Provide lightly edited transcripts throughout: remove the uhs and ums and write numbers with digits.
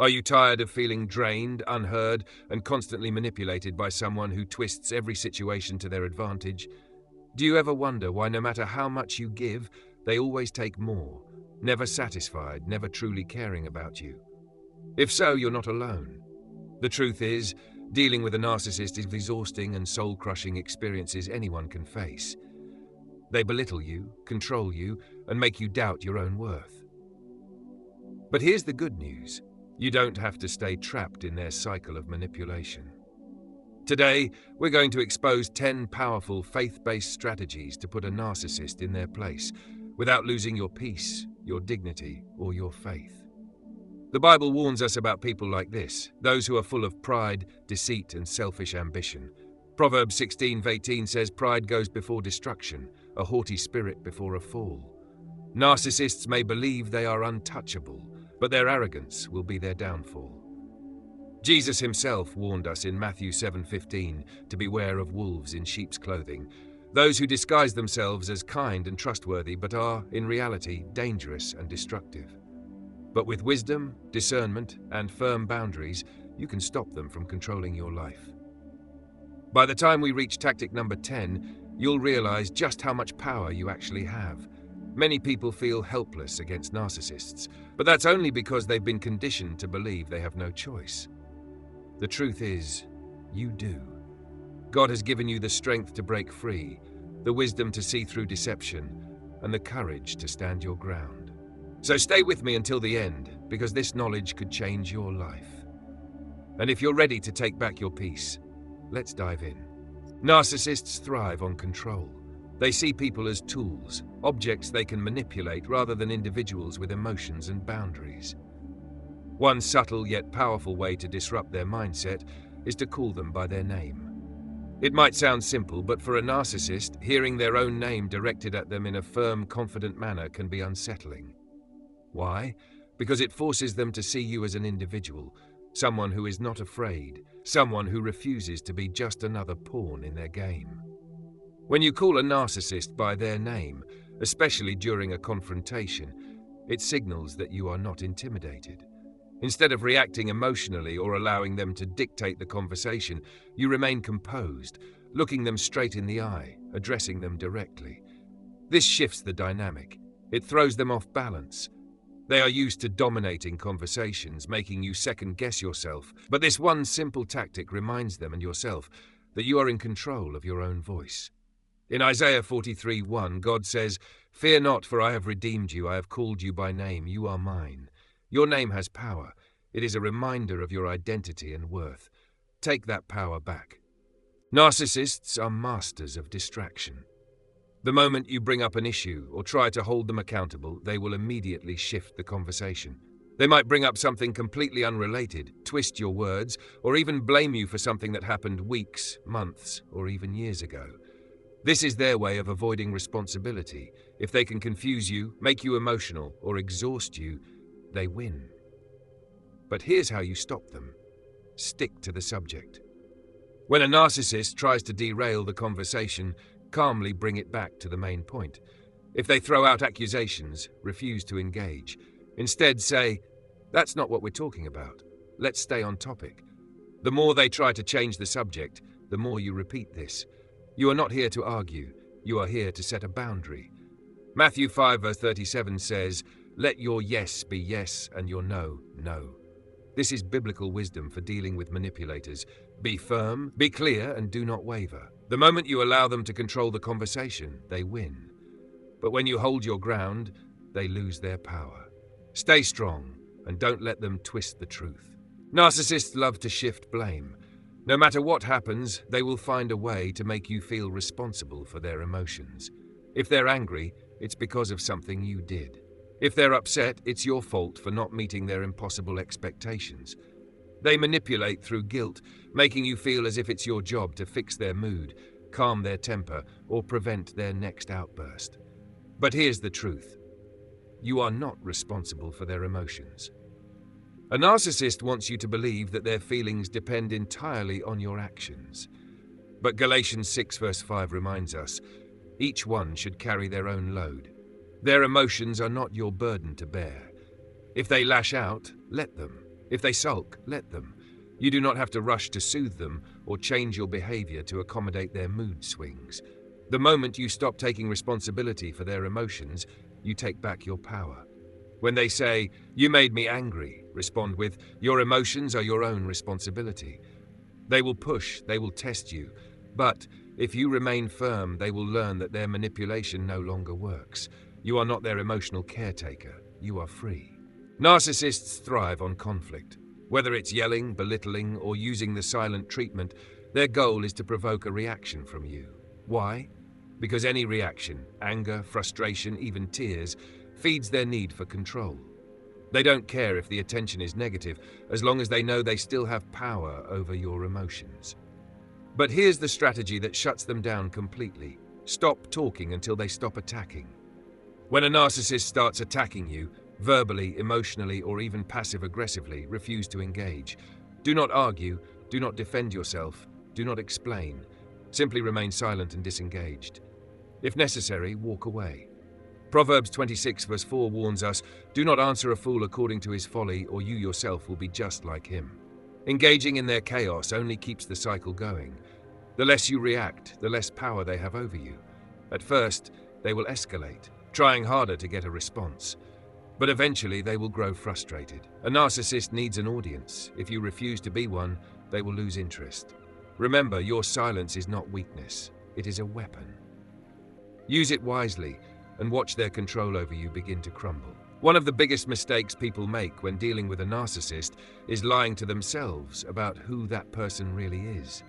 Are you tired of feeling drained, unheard, and constantly manipulated by someone who twists every situation to their advantage? Do you ever wonder why no matter how much you give, they always take more, never satisfied, never truly caring about you? If so, you're not alone. The truth is, dealing with a narcissist is exhausting and soul-crushing experiences anyone can face. They belittle you, control you, and make you doubt your own worth. But here's the good news. You don't have to stay trapped in their cycle of manipulation. Today, we're going to expose 10 powerful faith-based strategies to put a narcissist in their place without losing your peace, your dignity, or your faith. The Bible warns us about people like this, those who are full of pride, deceit, and selfish ambition. Proverbs 16:18 says, "Pride goes before destruction, a haughty spirit before a fall." Narcissists may believe they are untouchable, but their arrogance will be their downfall. Jesus himself warned us in Matthew 7:15 to beware of wolves in sheep's clothing, those who disguise themselves as kind and trustworthy but are, in reality, dangerous and destructive. But with wisdom, discernment, and firm boundaries, you can stop them from controlling your life. By the time we reach tactic number 10, you'll realize just how much power you actually have. Many people feel helpless against narcissists, but that's only because they've been conditioned to believe they have no choice. The truth is, you do. God has given you the strength to break free, the wisdom to see through deception, and the courage to stand your ground. So stay with me until the end, because this knowledge could change your life. And if you're ready to take back your peace, let's dive in. Narcissists thrive on control. They see people as tools, objects they can manipulate rather than individuals with emotions and boundaries. One subtle yet powerful way to disrupt their mindset is to call them by their name. It might sound simple, but for a narcissist, hearing their own name directed at them in a firm, confident manner can be unsettling. Why? Because it forces them to see you as an individual, someone who is not afraid, someone who refuses to be just another pawn in their game. When you call a narcissist by their name, especially during a confrontation, it signals that you are not intimidated. Instead of reacting emotionally or allowing them to dictate the conversation, you remain composed, looking them straight in the eye, addressing them directly. This shifts the dynamic. It throws them off balance. They are used to dominating conversations, making you second-guess yourself, but this one simple tactic reminds them and yourself that you are in control of your own voice. In Isaiah 43:1, God says, "Fear not, for I have redeemed you, I have called you by name, you are mine." Your name has power. It is a reminder of your identity and worth. Take that power back. Narcissists are masters of distraction. The moment you bring up an issue or try to hold them accountable, they will immediately shift the conversation. They might bring up something completely unrelated, twist your words, or even blame you for something that happened weeks, months, or even years ago. This is their way of avoiding responsibility. If they can confuse you, make you emotional, or exhaust you, they win. But here's how you stop them. Stick to the subject. When a narcissist tries to derail the conversation, calmly bring it back to the main point. If they throw out accusations, refuse to engage. Instead say, "That's not what we're talking about. Let's stay on topic." The more they try to change the subject, the more you repeat this. You are not here to argue. You are here to set a boundary. Matthew 5:37 says, "Let your yes be yes and your no, no." This is biblical wisdom for dealing with manipulators. Be firm, be clear, and do not waver. The moment you allow them to control the conversation, they win. But when you hold your ground, they lose their power. Stay strong, and don't let them twist the truth. Narcissists love to shift blame. No matter what happens, they will find a way to make you feel responsible for their emotions. If they're angry, it's because of something you did. If they're upset, it's your fault for not meeting their impossible expectations. They manipulate through guilt, making you feel as if it's your job to fix their mood, calm their temper, or prevent their next outburst. But here's the truth. You are not responsible for their emotions. A narcissist wants you to believe that their feelings depend entirely on your actions. But Galatians 6:5 reminds us, each one should carry their own load. Their emotions are not your burden to bear. If they lash out, let them. If they sulk, let them. You do not have to rush to soothe them or change your behavior to accommodate their mood swings. The moment you stop taking responsibility for their emotions, you take back your power. When they say, "You made me angry," respond with, "Your emotions are your own responsibility." They will push, they will test you, but if you remain firm, they will learn that their manipulation no longer works. You are not their emotional caretaker. You are free. Narcissists thrive on conflict. Whether it's yelling, belittling, or using the silent treatment, their goal is to provoke a reaction from you. Why? Because any reaction, anger, frustration, even tears, feeds their need for control. They don't care if the attention is negative, as long as they know they still have power over your emotions. But here's the strategy that shuts them down completely. Stop talking until they stop attacking. When a narcissist starts attacking you, verbally, emotionally, or even passive-aggressively, refuse to engage. Do not argue, do not defend yourself, do not explain. Simply remain silent and disengaged. If necessary, walk away. Proverbs 26 verse 4 warns us, "Do not answer a fool according to his folly, or you yourself will be just like him." Engaging in their chaos only keeps the cycle going. The less you react, the less power they have over you. At first, they will escalate, trying harder to get a response. But eventually they will grow frustrated. A narcissist needs an audience. If you refuse to be one, they will lose interest. Remember, your silence is not weakness. It is a weapon. Use it wisely and watch their control over you begin to crumble. One of the biggest mistakes people make when dealing with a narcissist is lying to themselves about who that person really is.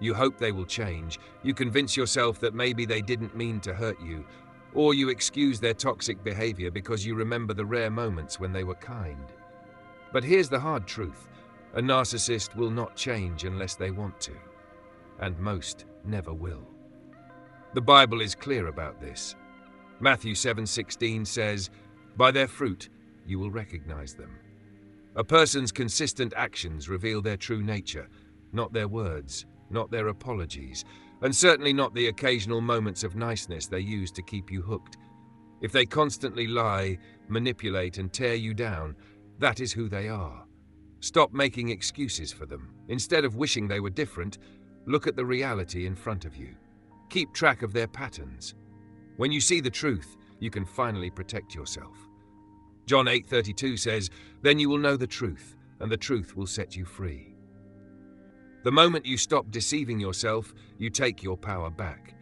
You hope they will change. You convince yourself that maybe they didn't mean to hurt you, or you excuse their toxic behavior because you remember the rare moments when they were kind. But here's the hard truth. A narcissist will not change unless they want to, and most never will. The Bible is clear about this. Matthew 7:16 says, "By their fruit you will recognize them." A person's consistent actions reveal their true nature, not their words, not their apologies, and certainly not the occasional moments of niceness they use to keep you hooked. If they constantly lie, manipulate, and tear you down, that is who they are. Stop making excuses for them. Instead of wishing they were different, look at the reality in front of you. Keep track of their patterns. When you see the truth, you can finally protect yourself. John 8:32 says, "Then you will know the truth, and the truth will set you free." The moment you stop deceiving yourself, you take your power back.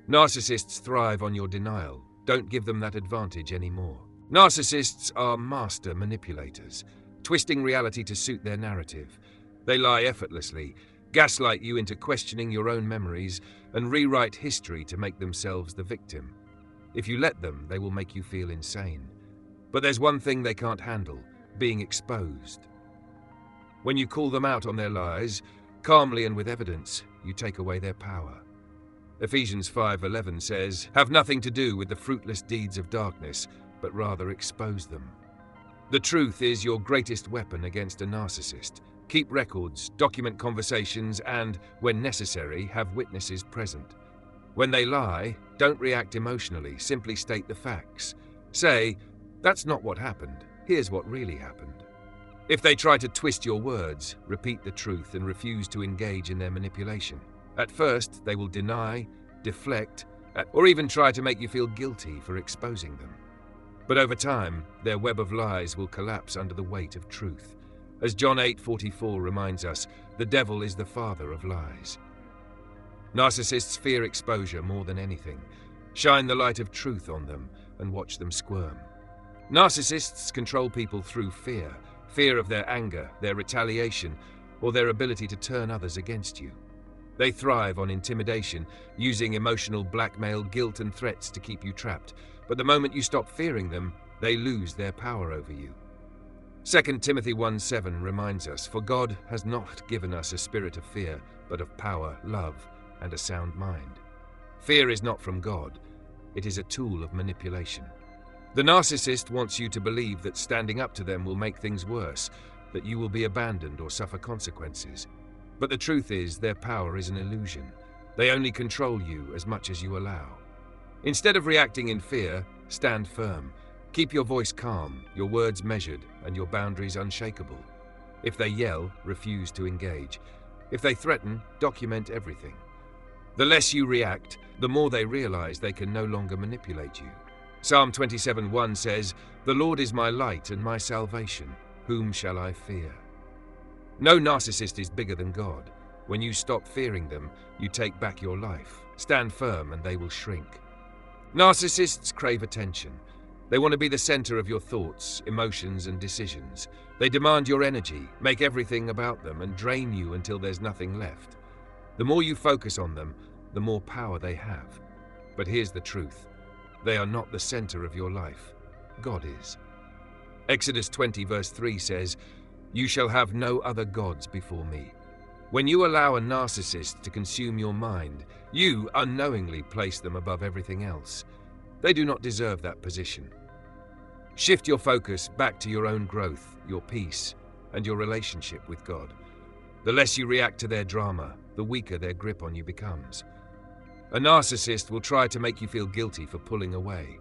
Narcissists thrive on your denial. Don't give them that advantage anymore. Narcissists are master manipulators, twisting reality to suit their narrative. They lie effortlessly, gaslight you into questioning your own memories, and rewrite history to make themselves the victim. If you let them, they will make you feel insane. But there's one thing they can't handle: being exposed. When you call them out on their lies, calmly and with evidence, you take away their power. Ephesians 5:11 says, "Have nothing to do with the fruitless deeds of darkness, but rather expose them." The truth is your greatest weapon against a narcissist. Keep records, document conversations, and, when necessary, have witnesses present. When they lie, don't react emotionally, simply state the facts. Say, "That's not what happened. Here's what really happened." If they try to twist your words, repeat the truth and refuse to engage in their manipulation. At first, they will deny, deflect, or even try to make you feel guilty for exposing them. But over time, their web of lies will collapse under the weight of truth. As John 8:44 reminds us, the devil is the father of lies. Narcissists fear exposure more than anything. Shine the light of truth on them and watch them squirm. Narcissists control people through fear. Fear of their anger, their retaliation, or their ability to turn others against you. They thrive on intimidation, using emotional blackmail, guilt, and threats to keep you trapped. But the moment you stop fearing them, they lose their power over you. 2 Timothy 1:7 reminds us, "For God has not given us a spirit of fear, but of power, love, and a sound mind." Fear is not from God. It is a tool of manipulation. The narcissist wants you to believe that standing up to them will make things worse, that you will be abandoned or suffer consequences. But the truth is, their power is an illusion. They only control you as much as you allow. Instead of reacting in fear, stand firm. Keep your voice calm, your words measured, and your boundaries unshakable. If they yell, refuse to engage. If they threaten, document everything. The less you react, the more they realize they can no longer manipulate you. Psalm 27:1 says, "The Lord is my light and my salvation. Whom shall I fear?" No narcissist is bigger than God. When you stop fearing them, you take back your life. Stand firm and they will shrink. Narcissists crave attention. They want to be the center of your thoughts, emotions, and decisions. They demand your energy, make everything about them, and drain you until there's nothing left. The more you focus on them, the more power they have. But here's the truth. They are not the center of your life. God is. Exodus 20 verse 3 says, "You shall have no other gods before me." When you allow a narcissist to consume your mind, you unknowingly place them above everything else. They do not deserve that position. Shift your focus back to your own growth, your peace, and your relationship with God. The less you react to their drama, the weaker their grip on you becomes. A narcissist will try to make you feel guilty for pulling away.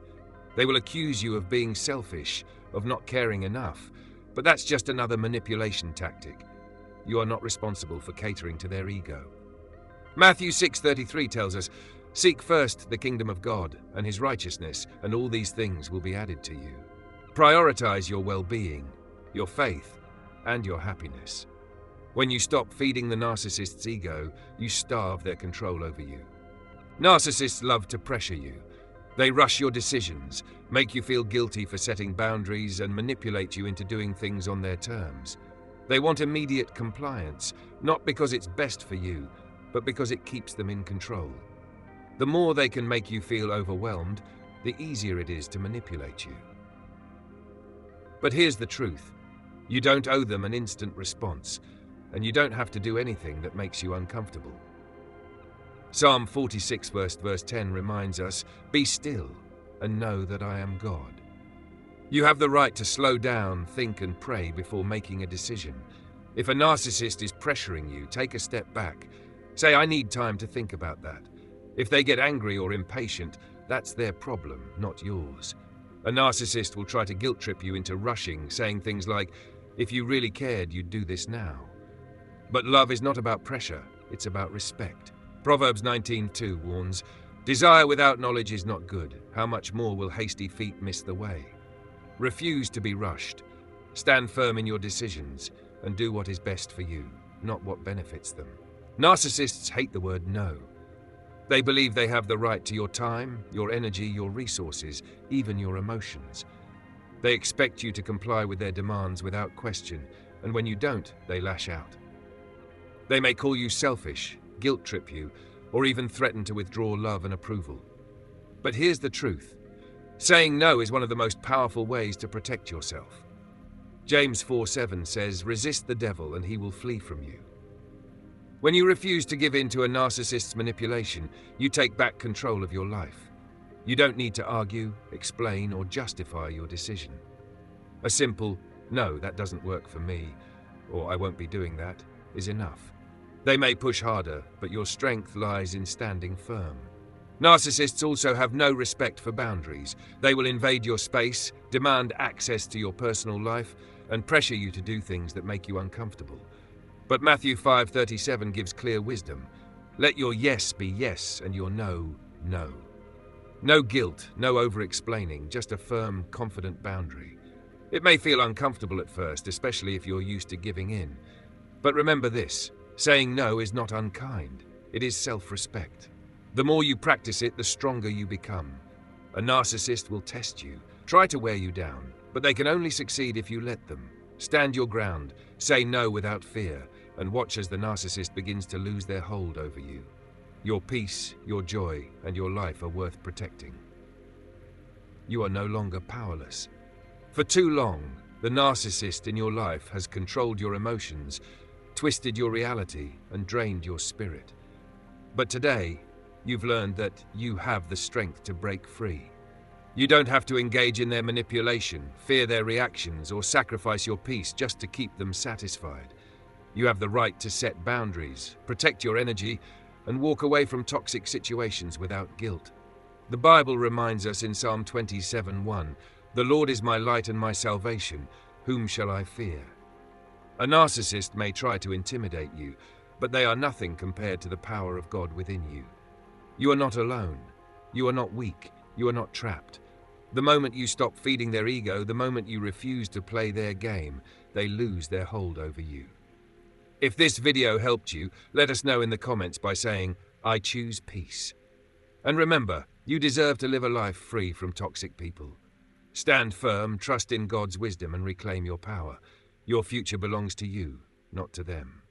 They will accuse you of being selfish, of not caring enough, but that's just another manipulation tactic. You are not responsible for catering to their ego. Matthew 6:33 tells us, "Seek first the kingdom of God and his righteousness, and all these things will be added to you." Prioritize your well-being, your faith, and your happiness. When you stop feeding the narcissist's ego, you starve their control over you. Narcissists love to pressure you. They rush your decisions, make you feel guilty for setting boundaries, and manipulate you into doing things on their terms. They want immediate compliance, not because it's best for you, but because it keeps them in control. The more they can make you feel overwhelmed, the easier it is to manipulate you. But here's the truth. You don't owe them an instant response, and you don't have to do anything that makes you uncomfortable. Psalm 46 verse 10 reminds us, "Be still and know that I am God." You have the right to slow down, think, and pray before making a decision. If a narcissist is pressuring you, take a step back. Say, "I need time to think about that." If they get angry or impatient, that's their problem, not yours. A narcissist will try to guilt trip you into rushing, saying things like, "If you really cared, you'd do this now." But love is not about pressure, it's about respect. Proverbs 19:2 warns, "Desire without knowledge is not good. How much more will hasty feet miss the way?" Refuse to be rushed. Stand firm in your decisions and do what is best for you, not what benefits them. Narcissists hate the word no. They believe they have the right to your time, your energy, your resources, even your emotions. They expect you to comply with their demands without question, and when you don't, they lash out. They may call you selfish, guilt trip you, or even threaten to withdraw love and approval. But here's the truth. Saying no is one of the most powerful ways to protect yourself. James 4:7 says, "Resist the devil and he will flee from you." When you refuse to give in to a narcissist's manipulation, you take back control of your life. You don't need to argue, explain, or justify your decision. A simple, "No, that doesn't work for me," or "I won't be doing that," is enough. They may push harder, but your strength lies in standing firm. Narcissists also have no respect for boundaries. They will invade your space, demand access to your personal life, and pressure you to do things that make you uncomfortable. But Matthew 5:37 gives clear wisdom. Let your yes be yes and your no, no. No guilt, no over-explaining, just a firm, confident boundary. It may feel uncomfortable at first, especially if you're used to giving in. But remember this, saying no is not unkind. It is self-respect. The more you practice it, the stronger you become. A narcissist will test you, try to wear you down, but they can only succeed if you let them. Stand your ground, say no without fear, and watch as the narcissist begins to lose their hold over you. Your peace, your joy, and your life are worth protecting. You are no longer powerless. For too long, the narcissist in your life has controlled your emotions, twisted your reality, and drained your spirit. But today, you've learned that you have the strength to break free. You don't have to engage in their manipulation, fear their reactions, or sacrifice your peace just to keep them satisfied. You have the right to set boundaries, protect your energy, and walk away from toxic situations without guilt. The Bible reminds us in Psalm 27:1, The Lord is my light and my salvation. Whom shall I fear? A narcissist may try to intimidate you, but they are nothing compared to the power of God within you. You are not alone. You are not weak. You are not trapped. The moment you stop feeding their ego, the moment you refuse to play their game, they lose their hold over you. If this video helped you, let us know in the comments by saying, "I choose peace." And remember, you deserve to live a life free from toxic people. Stand firm, trust in God's wisdom, and reclaim your power. Your future belongs to you, not to them.